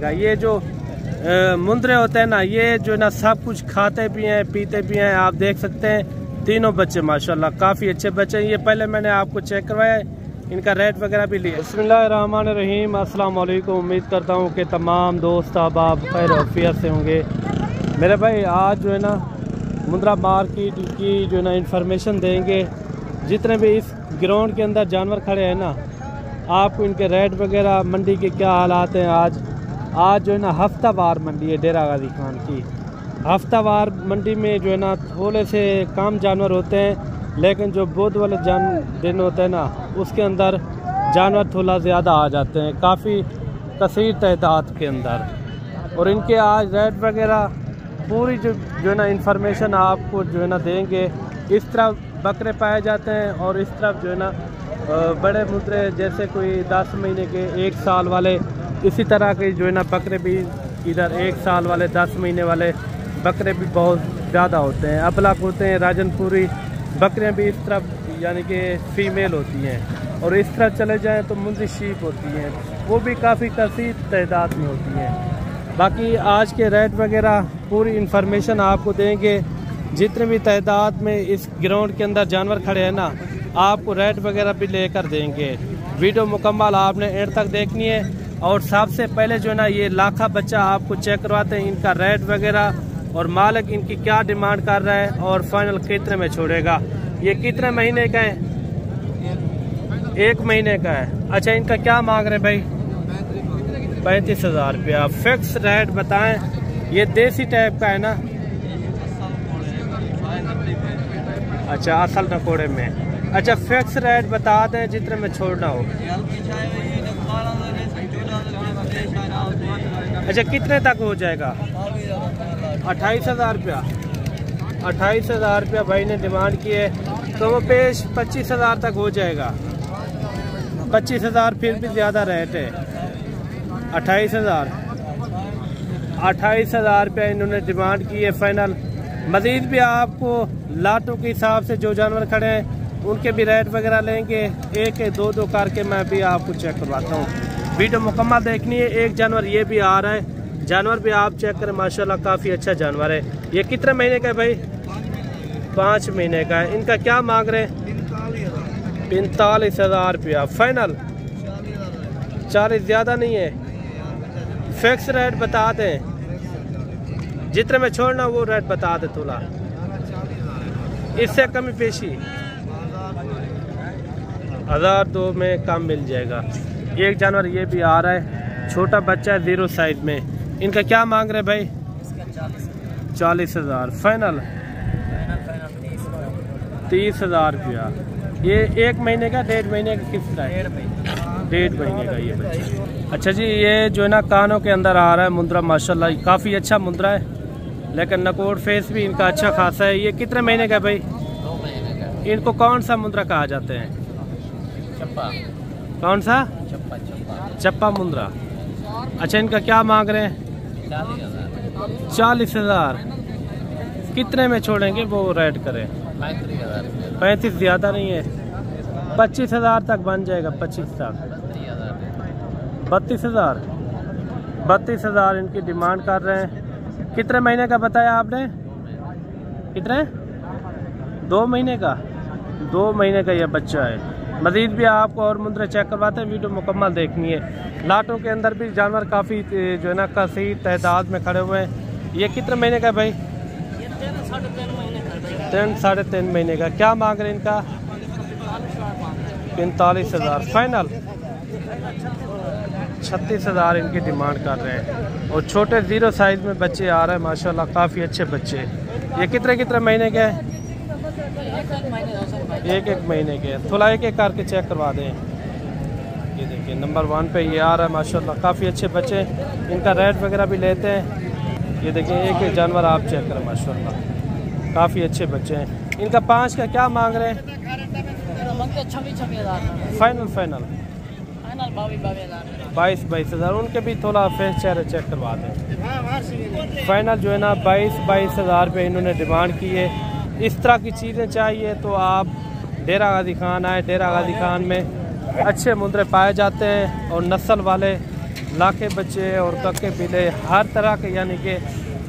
ये जो मुंदरे होते हैं ना, ये जो ना सब कुछ खाते भी हैं पीते भी हैं। आप देख सकते हैं तीनों बच्चे माशाल्लाह काफ़ी अच्छे बच्चे हैं। ये पहले मैंने आपको चेक करवाया, इनका रेट वगैरह भी लिया। बिस्मिल्लाहिर्रहमानिर्रहीम, अस्सलाम वालेकुम। उम्मीद करता हूँ कि तमाम दोस्त आप खैर वफियत से होंगे। मेरे भाई आज जो है ना मुंद्रा मार्केट की जो है ना इंफॉर्मेशन देंगे। जितने भी इस ग्राउंड के अंदर जानवर खड़े हैं ना, आपको इनके रेट वगैरह, मंडी के क्या हालात हैं। आज जो है ना हफ्तावार मंडी है डेरा गाजी खान की। हफ्तावार मंडी में जो है ना थोड़े से कम जानवर होते हैं, लेकिन जो बुध वाले दिन होते हैं ना उसके अंदर जानवर थोड़ा ज़्यादा आ जाते हैं, काफ़ी कसीर तादाद के अंदर। और इनके आज रेट वगैरह पूरी जो है ना इंफॉर्मेशन आपको जो है ना देंगे। इस तरफ बकरे पाए जाते हैं और इस तरफ जो है ना बड़े मुद्रे जैसे कोई 10 महीने के 1 साल वाले, इसी तरह के जो है ना बकरे भी इधर 1 साल वाले 10 महीने वाले बकरे भी बहुत ज़्यादा होते हैं। अबलक होते हैं, राजनपुरी बकरियां भी इस तरफ यानी कि फ़ीमेल होती हैं। और इस तरह चले जाएं तो मुंदी शीप होती हैं, वो भी काफ़ी कसीर तादाद में होती हैं। बाकी आज के रेट वगैरह पूरी इंफॉर्मेशन आपको देंगे। जितने भी तादाद में इस ग्राउंड के अंदर जानवर खड़े हैं ना, आपको रेट वगैरह भी लेकर देंगे। वीडियो मुकम्मल आपने एंड तक देखनी है। और सबसे पहले जो है ना ये लाखा बच्चा आपको चेक करवाते हैं, इनका रेट वगैरह और मालिक इनकी क्या डिमांड कर रहा है और फाइनल कितने में छोड़ेगा। ये कितने महीने का है? 1 महीने का है। अच्छा, इनका क्या मांग रहे भाई? 35,000 रुपया फिक्स रेट बताएं। ये देसी टाइप का है ना? अच्छा, असल नकोड़े में। अच्छा, फिक्स रेट बता दें जितने में छोड़ना हो। अच्छा, कितने तक हो जाएगा? 28,000 रुपया। 28,000 रुपया भाई ने डिमांड की है, तो वो पेश 25,000 तक हो जाएगा। 25,000 फिर भी ज़्यादा रेट है। 28,000 रुपया इन्होंने डिमांड की है फाइनल। मज़ीद भी आपको लाटों के हिसाब से जो जानवर खड़े हैं उनके भी रेट वगैरह लेंगे। एक दो करके मैं भी आपको चेक करवाता हूँ। वीडियो मुकम्मल देखनी है। एक जानवर ये भी आ रहा है, जानवर भी आप चेक करें माशाल्लाह काफ़ी अच्छा जानवर है। ये कितने महीने का है भाई? 5 महीने का है। इनका क्या मांग रहे हैं? 45,000 रुपया फाइनल। 40 ज़्यादा नहीं है, फिक्स रेट बता दें। जितने में छोड़ना वो रेट बता दे, थोड़ा इससे कमी पेशी 1,002 में कम मिल जाएगा। एक जानवर ये भी आ रहा है, छोटा बच्चा है 0 साइज में। इनका क्या मांग रहे भाई? 40,000 फाइनल। 30,000 रुपया। ये 1 महीने का 1.5 महीने का किस्ता है? 1.5 महीने का ये बच्चा। अच्छा जी, ये जो है ना कानों के अंदर आ रहा है मुंद्रा, माशाल्लाह काफ़ी अच्छा मुंद्रा है, लेकिन नकोड़ फेस भी इनका अच्छा खासा है। ये कितने महीने का है भाई? 2 महीने का। इनको कौन सा मुंद्रा कहा जाते हैं? चप्पा। कौन सा? चप्पा। चप्पा मुंद्रा। अच्छा, इनका क्या मांग रहे हैं? 40,000। 40,000। कितने में छोड़ेंगे वो रेट करें? 35,000। 35 ज़्यादा नहीं है, 25,000 तक बन जाएगा। 25 तक 32,000। 32,000 इनकी डिमांड कर रहे हैं। कितने महीने का बताया आपने? कितने? 2 महीने का। 2 महीने का ये बच्चा है। मज़ीद भी आपको और मुंद्रे चेक करवाते हैं। वीडियो मुकम्मल देखनी है। लाटों के अंदर भी जानवर काफ़ी जो है ना कसीर तादाद में खड़े हुए हैं। ये कितने महीने का भाई? 3-3.5 महीने का। क्या मांग रहे हैं इनका? 45,000 फाइनल। 36,000 इनकी डिमांड कर रहे हैं। और छोटे 0 साइज में बच्चे आ रहे हैं माशाल्लाह, काफ़ी अच्छे बच्चे। ये कितने महीने के हैं? 1-1 महीने के। थोड़ा एक करके चेक करवा दें। ये देखिए नंबर 1 पे ये आ रहा है माशाल्लाह, काफ़ी अच्छे बच्चे। इनका रेट वगैरह भी लेते हैं। ये देखिए एक जानवर आप चेक करें माशाल्लाह, काफ़ी अच्छे बच्चे हैं। इनका 5 का क्या मांग रहे हैं? 26,000 फाइनल 22,000। उनके भी थोड़ा फेस चेहरे चेक करवा दें। फाइनल जो है ना 22,000 रुपये इन्होंने डिमांड की है। इस तरह की चीज़ें चाहिए तो आप डेरा गाजी खान आए। डेरा गाजी खान में अच्छे मुंद्रे पाए जाते हैं और नस्ल वाले लाखे बच्चे और कक्के पीले हर तरह के यानी कि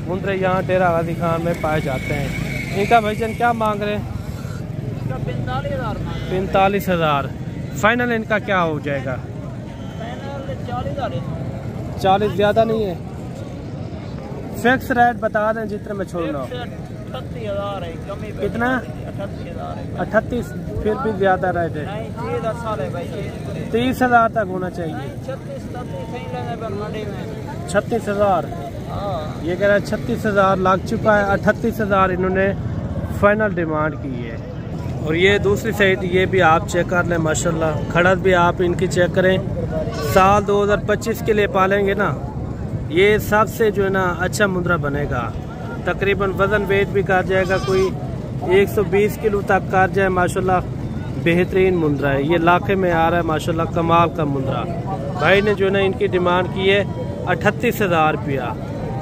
मुंद्रे यहाँ डेरा गाजी खान में पाए जाते हैं। इनका भाईजान क्या मांग रहे हैं? 45,000। फाइनल इनका क्या हो जाएगा? 40 ज़्यादा नहीं है? फिक्स रेट बता दें जितने में छोड़ना। 38,000 है। कितना? 38। फिर भी ज़्यादा रेट है। 30,000 तक होना चाहिए। 36,000। ये कह रहा है 36,000 लग चुका है। 38,000 इन्होंने फाइनल डिमांड की है। और ये दूसरी साइड ये भी आप चेक कर लें माशाल्लाह। खड़त भी आप इनकी चेक करें। साल 2025 के लिए पालेंगे ना, ये सबसे जो है ना अच्छा मुंद्रा बनेगा। तकरीबन वज़न वेट भी कर जाएगा, कोई 120 किलो तक कर जाए माशाल्लाह। बेहतरीन मुंद्रा है। ये लाखे में आ रहा है माशाल्लाह, कमाल का मुंद्रा। भाई ने जो है ना इनकी डिमांड की है 38,000 रुपया।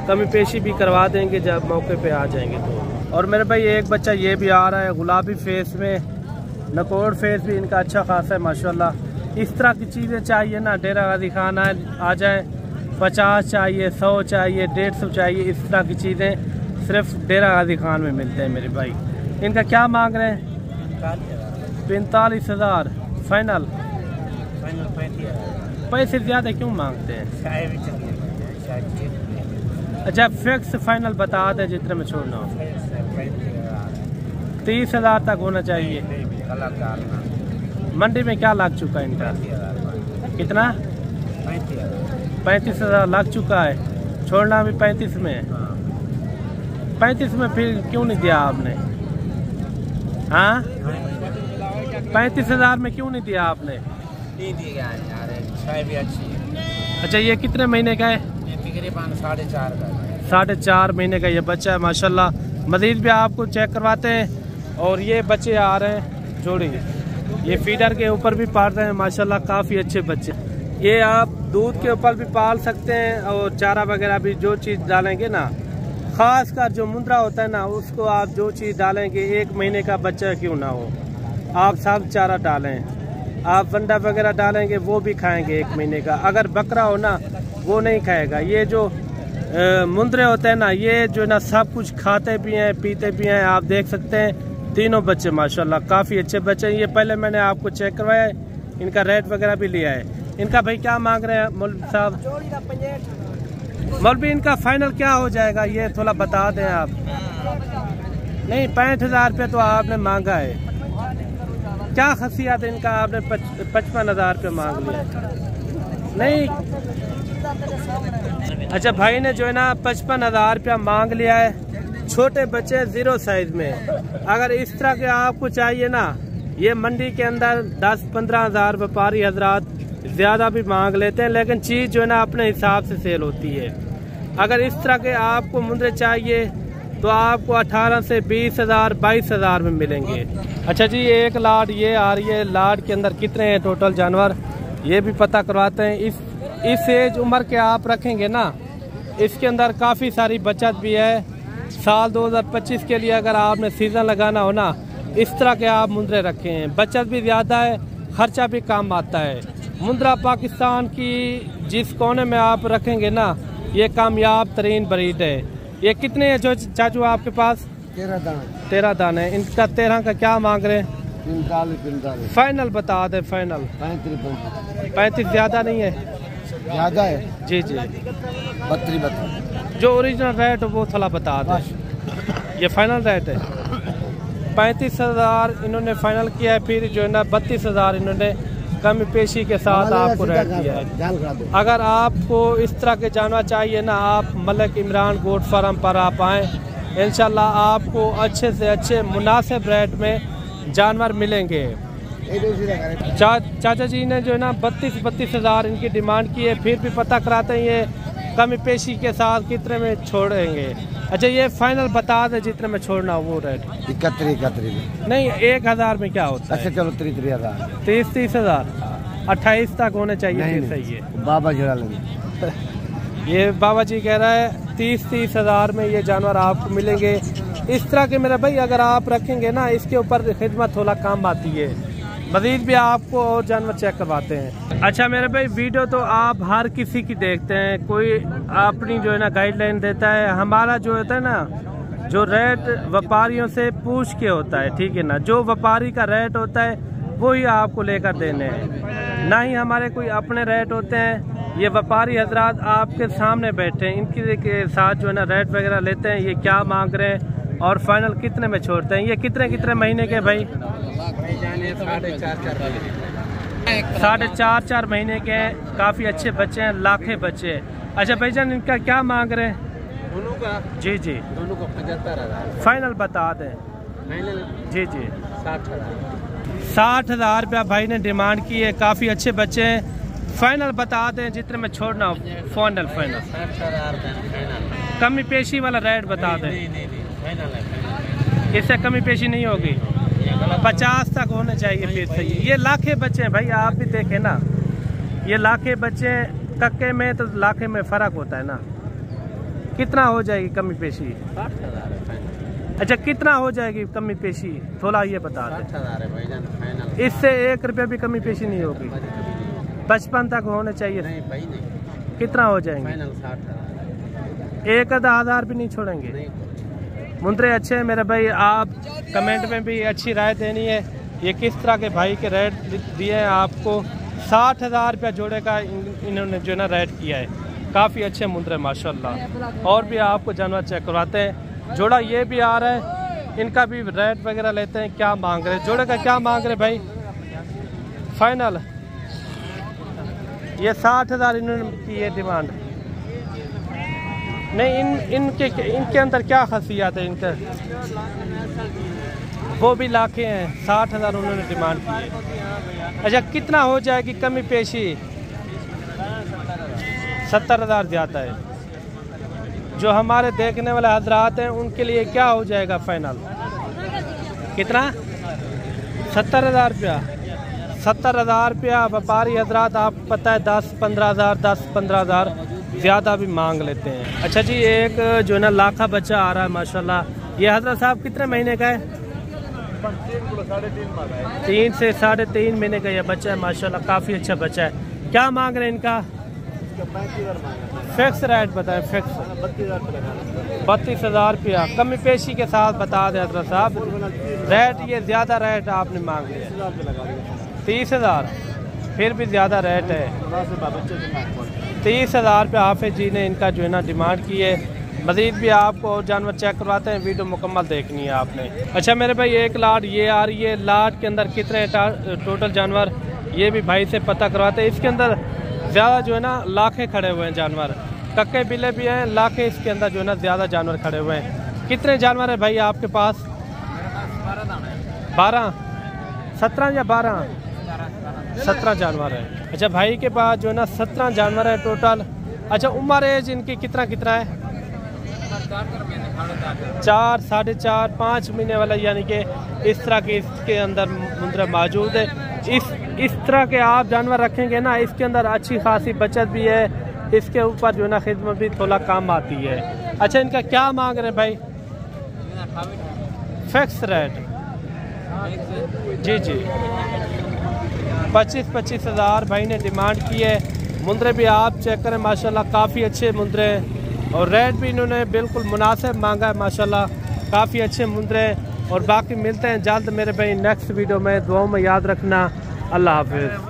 कमी पेशी भी करवा देंगे जब मौके पे आ जाएंगे तो। और मेरे भाई एक बच्चा ये भी आ रहा है गुलाबी फेस में, नकोड़ फेस भी इनका अच्छा खासा है माशाल्लाह। इस तरह की चीज़ें चाहिए ना डेरा गाजी खान आ जाए। 50 चाहिए, 100 चाहिए, 150 चाहिए, इस तरह की चीज़ें सिर्फ डेरा गाजी खान में मिलते हैं मेरे भाई। इनका क्या मांग रहे हैं? 45,000 फाइनल। पैसे ज़्यादा क्यों मांगते हैं? अच्छा फिक्स फाइनल बता दें जितने में छोड़ना हो। 30,000 तक होना चाहिए। मंडी में क्या लग चुका है इनका? कितना? 35,000 लग चुका है। छोड़ना भी 35 में। 35 में फिर क्यों नहीं दिया आपने? हाँ 35,000 में क्यों नहीं दिया आपने? नहीं दिया यार, भी अच्छी है। अच्छा ये कितने महीने का है? तकरीबन 4.5 का। 4.5 महीने का ये बच्चा है माशाल्लाह। मजीद भी आपको चेक करवाते हैं। और ये बच्चे आ रहे हैं जोड़ी, ये फीडर के ऊपर भी पाल रहे हैं माशाल्लाह, काफ़ी अच्छे बच्चे। ये आप दूध के ऊपर भी पाल सकते हैं और चारा वगैरह भी जो चीज़ डालेंगे ना, खास कर जो मुंद्रा होता है ना उसको आप जो चीज़ डालेंगे, 1 महीने का बच्चा क्यों ना हो, आप सब चारा डालें। आप वंडा वगैरह डालेंगे वो भी खाएंगे 1 महीने का। अगर बकरा हो ना वो नहीं खाएगा। ये जो मुंद्रे होते हैं ना, ये जो ना सब कुछ खाते भी हैं पीते भी हैं। आप देख सकते हैं तीनों बच्चे माशाल्लाह काफ़ी अच्छे बच्चे हैं। ये पहले मैंने आपको चेक करवाया है, इनका रेट वगैरह भी लिया है। इनका भाई क्या मांग रहे हैं मौलवी साहब? मौलवी इनका फाइनल क्या हो जाएगा ये थोड़ा बता दें आप। नहीं 65,000 रुपये तो आपने मांगा है, क्या खसियत है इनका? आपने 55,000 रुपये मांग लिया। नहीं अच्छा भाई ने जो है ना 55,000 रुपया मांग लिया है। छोटे बच्चे 0 साइज में। अगर इस तरह के आपको चाहिए ना, ये मंडी के अंदर 10-15 हज़ार व्यापारी हजरात ज़्यादा भी मांग लेते हैं, लेकिन चीज़ जो है ना अपने हिसाब से सेल होती है। अगर इस तरह के आपको मुंद्रे चाहिए तो आपको 18 से 20,000 22,000 में मिलेंगे। अच्छा जी एक लाट ये आ रही है, लाट के अंदर कितने हैं टोटल जानवर ये भी पता करवाते हैं। इस एज उम्र के आप रखेंगे ना, इसके अंदर काफ़ी सारी बचत भी है। साल 2025 के लिए अगर आपने सीज़न लगाना हो ना, इस तरह के आप मुंद्रे रखे हैं, बचत भी ज़्यादा है, खर्चा भी कम आता है। मुंद्रा पाकिस्तान की जिस कोने में आप रखेंगे ना, ये कामयाब तरीन ब्रीड है। ये कितने हैं जो चाचू आपके पास? 13 दाने। इनका 13 का क्या मांग रहे हैं? 45। फाइनल बता दे। फाइनल 35 ज़्यादा नहीं है? ज़्यादा है जी जी। 32। जो ओरिजिनल रेट हो वो थोड़ा बता दे। ये फाइनल रेट है 35,000 इन्होंने फाइनल किया है। फिर जो है ना 32,000 इन्होंने कमी पेशी के साथ आपको रेट दिया है। अगर आपको इस तरह के जानवर चाहिए ना, आप मलिक इमरान गोट फार्म पर आप आएँ, इंशाल्लाह आपको अच्छे से अच्छे मुनासिब रेट में जानवर मिलेंगे। चाचा जी ने जो है ना 32,000 इनकी डिमांड की है। फिर भी पता कराते हैं ये कमी पेशी के साथ कितने में छोड़ेंगे। अच्छा ये फाइनल बता दे जितने में छोड़ना वो रेट। 31 नहीं 1,000 में क्या होता है? अच्छा चलो 30,000 30,000 28 तक होने चाहिए। फिर सही है बाबा जुड़ा लेंगे। ये बाबा जी कह रहा है 30,000 में ये जानवर आपको मिलेंगे। इस तरह के मेरे भाई अगर आप रखेंगे ना, इसके ऊपर खिदमत थोड़ा काम आती है। मजीद भी आपको और जानवर चेक करवाते हैं। अच्छा मेरे भाई, वीडियो तो आप हर किसी की देखते हैं, कोई अपनी जो है ना गाइडलाइन देता है। हमारा जो होता है ना, जो रेट व्यापारियों से पूछ के होता है, ठीक है ना। जो व्यापारी का रेट होता है वही आपको लेकर देने हैं, ना ही हमारे कोई अपने रेट होते हैं। ये व्यापारी हजरात आपके सामने बैठे हैं, इनके के साथ जो है ना रेट वगैरह लेते हैं, ये क्या मांग रहे हैं और फाइनल कितने में छोड़ते हैं। ये कितने महीने के भाई? 4.5 महीने के हैं। काफ़ी अच्छे बच्चे हैं, लाखे बच्चे हैं। अच्छा भाईजान, इनका क्या मांग रहे हैं? दोनों का? जी जी, दोनों को 75,000 फाइनल बता दें। फाइनल? जी जी, 60,000 रुपया भाई ने डिमांड की है। काफ़ी अच्छे बच्चे हैं, फाइनल बता दें जितने में छोड़ना हो। फाइनल 60,000 कमी पेशी वाला रेट बता दें। फाइनल। इससे कमी पेशी नहीं होगी, 50 तक होने चाहिए फिर सही। ये लाखे बच्चे हैं भाई, आप भी देखें ना, ये लाखे बच्चे कक्के में तो लाखे में फ़र्क होता है ना। कितना हो जाएगी कमी पेशी? 60,000। अच्छा, कितना हो जाएगी कमी पेशी, थोड़ा ये बता दें। 60,000 इससे 1 रुपया भी कमी पेशी नहीं होगी, 55 तक होने चाहिए। नहीं भाई नहीं। कितना हो जाएंगे? फाइनल 60,000। 1,000 भी नहीं छोड़ेंगे। मुंद्रे अच्छे हैं मेरे भाई, आप कमेंट में भी अच्छी राय देनी है। ये किस तरह के भाई के रेट दिए हैं आपको? 60,000 रुपया जोड़े का इन्होंने जो है ना रेट किया है। काफ़ी अच्छे मुंद्रे माशाल्लाह। और भी आपको जानवर चेक करवाते हैं। जोड़ा ये भी आ रहा है, इनका भी रेट वगैरह लेते हैं। क्या मांग रहे, जोड़े का क्या मांग रहे भाई? फाइनल ये 60,000 इन्होंने की है डिमांड। नहीं, इनके अंदर क्या खासियत है इनका? वो भी लाखे हैं, 60,000 उन्होंने डिमांड की है। अच्छा, कितना हो जाएगी कमी पेशी? 70,000 ज़्यादा है। जो हमारे देखने वाले हजरात हैं उनके लिए क्या हो जाएगा फाइनल? कितना? 70,000 रुपया। 70,000 रुपया व्यापारी हजरात, आपको पता है 10-15,000 ज़्यादा भी मांग लेते हैं। अच्छा जी, एक जो है ना लाखा बच्चा आ रहा है माशाल्लाह। ये हजरत साहब कितने महीने का है? 3 से 3.5 महीने का ये बच्चा है माशाल्लाह। काफ़ी अच्छा बच्चा है। क्या मांग रहे हैं इनका? 35,000 रेट बताएं। फिक्स 32,000 रुपया कमी पेशी के साथ बता दें हजरत साहब। रेट ये ज़्यादा रेट आपने मांग लिया, 30,000 फिर भी ज़्यादा रेट है। 30,000 रुपया हाफिज जी ने इनका जो है ना डिमांड की है। मज़ीद भी आपको और जानवर चेक करवाते हैं, वीडियो मुकम्मल देखनी है आपने। अच्छा मेरे भाई, एक लाट ये आ रही है, लाट के अंदर कितने टोटल जानवर, ये भी भाई से पता करवाते हैं। इसके अंदर ज़्यादा जो है ना लाखे खड़े हुए हैं जानवर, कक्के बिल्ले भी हैं, लाखे इसके अंदर जो है ना ज़्यादा जानवर खड़े हुए हैं। कितने जानवर है भाई आपके पास? 12, 17 या 12? 17 जानवर है। अच्छा भाई के पास जो है ना 17 जानवर है टोटल। अच्छा, उम्र एज इनकी कितना है? 4, 4.5, 5 महीने वाला, यानी कि इस तरह के इसके अंदर मुंद्रा मौजूद है। इस तरह के आप जानवर रखेंगे ना, इसके अंदर अच्छी खासी बचत भी है। इसके ऊपर जो है ना खिदमत भी थोड़ा कम आती है। अच्छा, इनका क्या मांग रहे हैं भाई? Fix rate? जी जी, 25,000 भाई ने डिमांड की है। मुंद्रे भी आप चेक करें माशाल्लाह, काफ़ी अच्छे मुंद्रे हैं और रेट भी इन्होंने बिल्कुल मुनासिब मांगा है माशाल्लाह। काफ़ी अच्छे मुंद्रे हैं। और बाकी मिलते हैं जल्द मेरे भाई नेक्स्ट वीडियो में। दुआओं में याद रखना। अल्लाह हाफिज़।